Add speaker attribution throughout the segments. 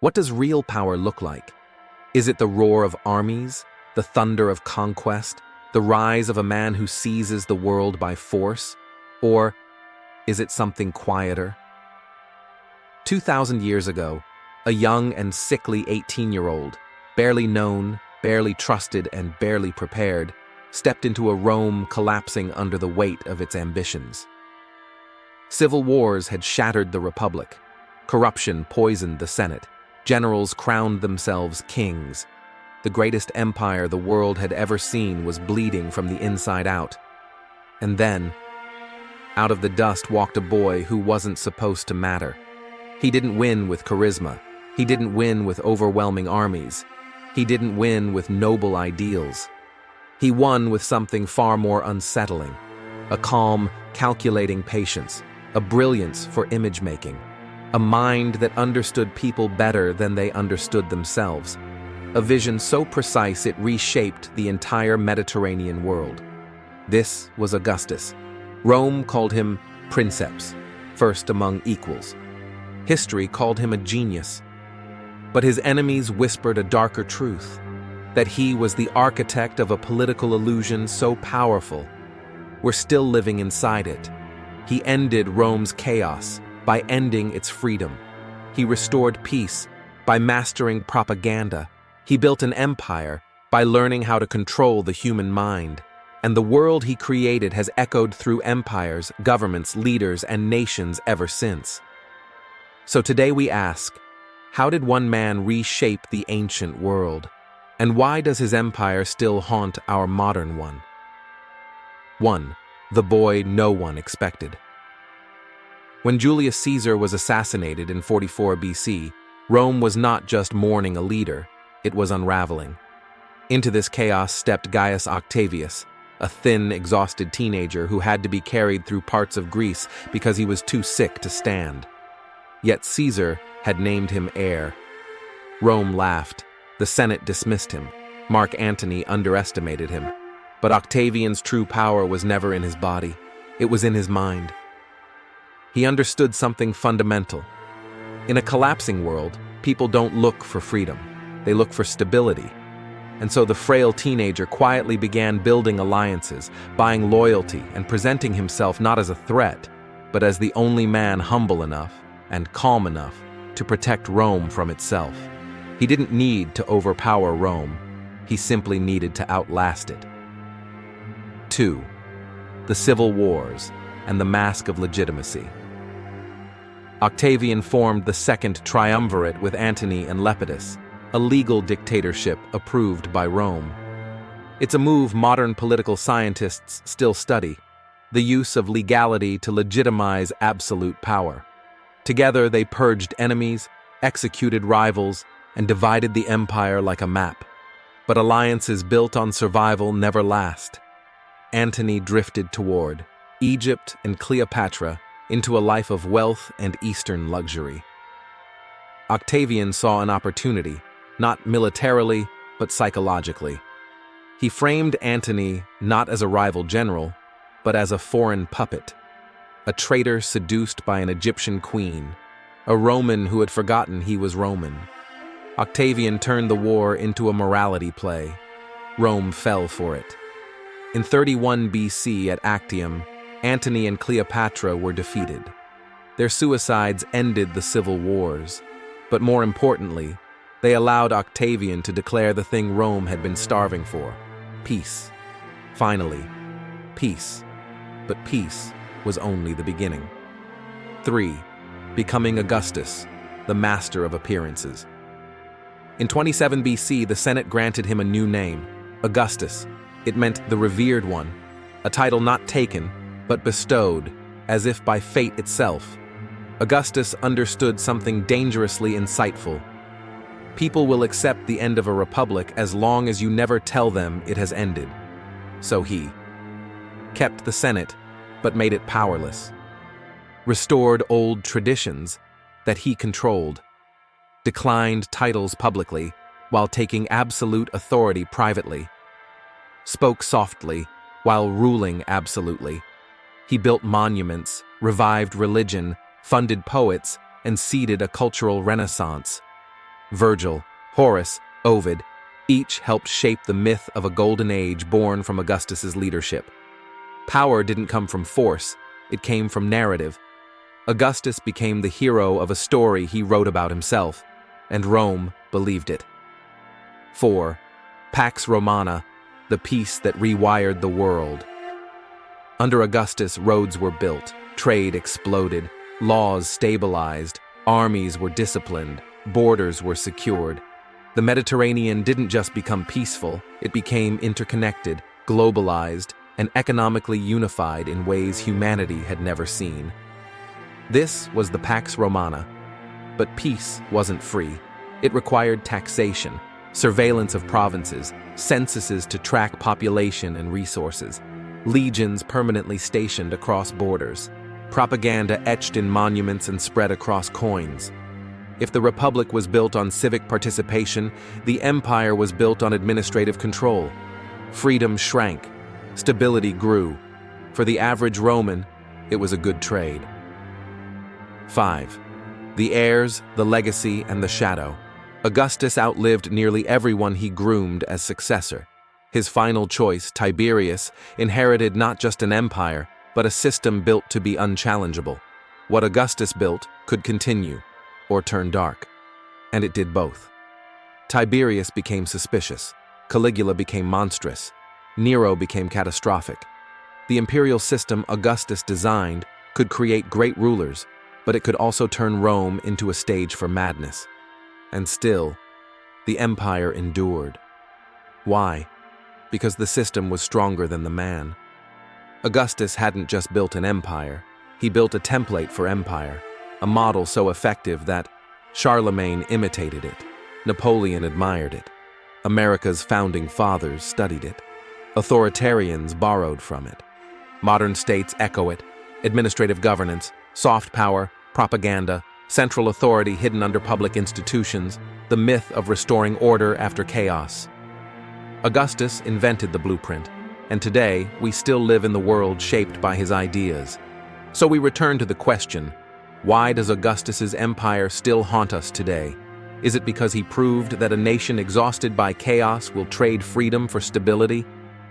Speaker 1: What does real power look like? Is it the roar of armies, the thunder of conquest, the rise of a man who seizes the world by force? Or is it something quieter? 2,000 years ago, a young and sickly 18-year-old, barely known, barely trusted, and barely prepared, stepped into a Rome collapsing under the weight of its ambitions. Civil wars had shattered the Republic. Corruption poisoned the Senate. Generals crowned themselves kings. The greatest empire the world had ever seen was bleeding from the inside out. And then, out of the dust walked a boy who wasn't supposed to matter. He didn't win with charisma. He didn't win with overwhelming armies. He didn't win with noble ideals. He won with something far more unsettling: a calm, calculating patience, a brilliance for image-making, a mind that understood people better than they understood themselves, a vision so precise it reshaped the entire Mediterranean world. This was Augustus. Rome called him princeps, first among equals. History called him a genius. But his enemies whispered a darker truth: that he was the architect of a political illusion so powerful, we're still living inside it. He ended Rome's chaos by ending its freedom. He restored peace by mastering propaganda. He built an empire by learning how to control the human mind. And the world he created has echoed through empires, governments, leaders, and nations ever since. So today we ask, how did one man reshape the ancient world? And why does his empire still haunt our modern one? 1. The boy no one expected. When Julius Caesar was assassinated in 44 BC, Rome was not just mourning a leader, it was unraveling. Into this chaos stepped Gaius Octavius, a thin, exhausted teenager who had to be carried through parts of Greece because he was too sick to stand. Yet Caesar had named him heir. Rome laughed. The Senate dismissed him. Mark Antony underestimated him. But Octavian's true power was never in his body. It was in his mind. He understood something fundamental. In a collapsing world, people don't look for freedom. They look for stability. And so the frail teenager quietly began building alliances, buying loyalty, and presenting himself not as a threat, but as the only man humble enough and calm enough to protect Rome from itself. He didn't need to overpower Rome. He simply needed to outlast it. 2. The Civil Wars and the Mask of Legitimacy. Octavian formed the Second Triumvirate with Antony and Lepidus, a legal dictatorship approved by Rome. It's a move modern political scientists still study, the use of legality to legitimize absolute power. Together they purged enemies, executed rivals, and divided the empire like a map. But alliances built on survival never last. Antony drifted toward Egypt and Cleopatra into a life of wealth and Eastern luxury. Octavian saw an opportunity, not militarily, but psychologically. He framed Antony not as a rival general, but as a foreign puppet, a traitor seduced by an Egyptian queen, a Roman who had forgotten he was Roman. Octavian turned the war into a morality play. Rome fell for it. In 31 BC at Actium, Antony and Cleopatra were defeated. Their suicides ended the civil wars, but more importantly, they allowed Octavian to declare the thing Rome had been starving for: peace. Finally, peace. But peace was only the beginning. 3. Becoming Augustus, the master of appearances. In 27 BC, the Senate granted him a new name, Augustus. It meant the revered one, a title not taken, but bestowed, as if by fate itself. Augustus understood something dangerously insightful. People will accept the end of a republic as long as you never tell them it has ended. So he kept the Senate, but made it powerless. Restored old traditions that he controlled. Declined titles publicly while taking absolute authority privately. Spoke softly while ruling absolutely. He built monuments, revived religion, funded poets, and seeded a cultural renaissance. Virgil, Horace, Ovid, each helped shape the myth of a golden age born from Augustus's leadership. Power didn't come from force, it came from narrative. Augustus became the hero of a story he wrote about himself, and Rome believed it. 4. Pax Romana, the peace that rewired the world. Under Augustus, roads were built, trade exploded, laws stabilized, armies were disciplined, borders were secured. The Mediterranean didn't just become peaceful, it became interconnected, globalized, and economically unified in ways humanity had never seen. This was the Pax Romana. But peace wasn't free. It required taxation, surveillance of provinces, censuses to track population and resources, legions permanently stationed across borders, propaganda etched in monuments and spread across coins. If the Republic was built on civic participation, the Empire was built on administrative control. Freedom shrank. Stability grew. For the average Roman, it was a good trade. 5. The heirs, the legacy, and the shadow. Augustus outlived nearly everyone he groomed as successor. His final choice, Tiberius, inherited not just an empire, but a system built to be unchallengeable. What Augustus built could continue, or turn dark. And it did both. Tiberius became suspicious. Caligula became monstrous. Nero became catastrophic. The imperial system Augustus designed could create great rulers, but it could also turn Rome into a stage for madness. And still, the empire endured. Why? Because the system was stronger than the man. Augustus hadn't just built an empire, he built a template for empire, a model so effective that Charlemagne imitated it, Napoleon admired it, America's founding fathers studied it, authoritarians borrowed from it. Modern states echo it: administrative governance, soft power, propaganda, central authority hidden under public institutions, the myth of restoring order after chaos. Augustus invented the blueprint, and today we still live in the world shaped by his ideas. So we return to the question, why does Augustus's empire still haunt us today? Is it because he proved that a nation exhausted by chaos will trade freedom for stability?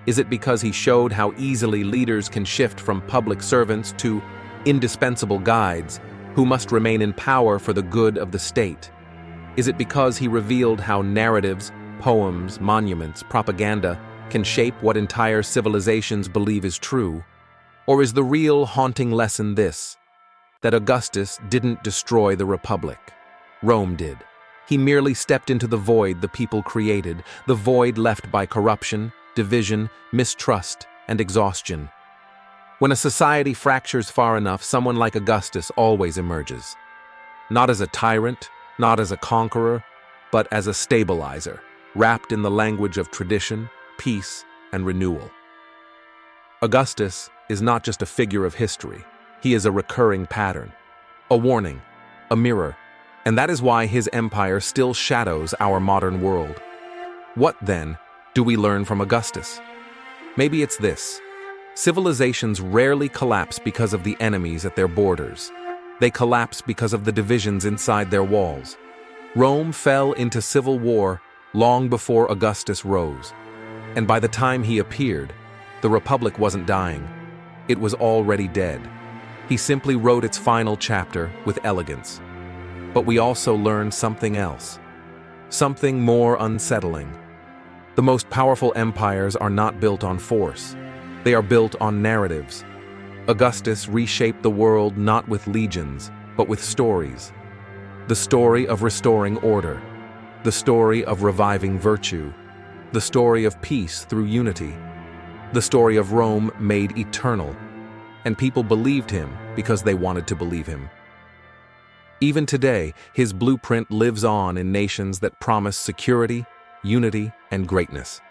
Speaker 1: Is it because he showed how easily leaders can shift from public servants to indispensable guides who must remain in power for the good of the state? Is it because he revealed how narratives, poems, monuments, propaganda can shape what entire civilizations believe is true? Or is the real haunting lesson this: that Augustus didn't destroy the Republic? Rome did. He merely stepped into the void the people created, the void left by corruption, division, mistrust, and exhaustion. When a society fractures far enough, someone like Augustus always emerges. Not as a tyrant, not as a conqueror, but as a stabilizer, wrapped in the language of tradition, peace, and renewal. Augustus is not just a figure of history. He is a recurring pattern, a warning, a mirror, and that is why his empire still shadows our modern world. What, then, do we learn from Augustus? Maybe it's this: civilizations rarely collapse because of the enemies at their borders. They collapse because of the divisions inside their walls. Rome fell into civil war long before Augustus rose, and by the time he appeared, the Republic wasn't dying. It was already dead. He simply wrote its final chapter with elegance. But we also learned something else, something more unsettling. The most powerful empires are not built on force. They are built on narratives. Augustus reshaped the world not with legions, but with stories. The story of restoring order, the story of reviving virtue, the story of peace through unity, the story of Rome made eternal. And people believed him because they wanted to believe him. Even today, his blueprint lives on in nations that promise security, unity, and greatness.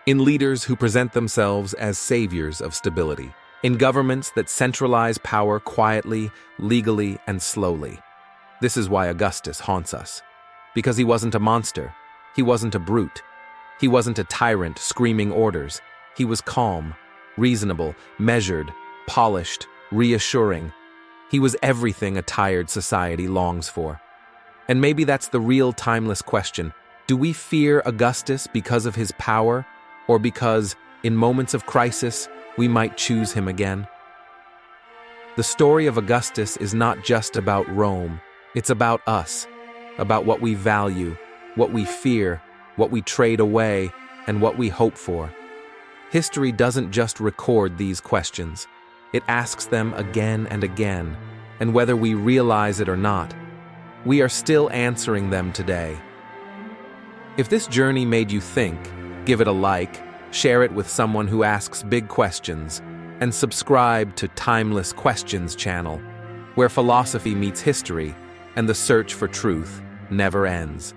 Speaker 1: In leaders who present themselves as saviors of stability. In governments that centralize power quietly, legally, and slowly. This is why Augustus haunts us. Because he wasn't a monster. He wasn't a brute. He wasn't a tyrant screaming orders. He was calm, reasonable, measured, polished, reassuring. He was everything a tired society longs for. And maybe that's the real timeless question. Do we fear Augustus because of his power, or because, in moments of crisis, we might choose him again? The story of Augustus is not just about Rome, it's about us, about what we value, what we fear, what we trade away, and what we hope for. History doesn't just record these questions, it asks them again and again, and whether we realize it or not, we are still answering them today. If this journey made you think, give it a like, share it with someone who asks big questions, and subscribe to Timeless Questions channel, where philosophy meets history and the search for truth never ends.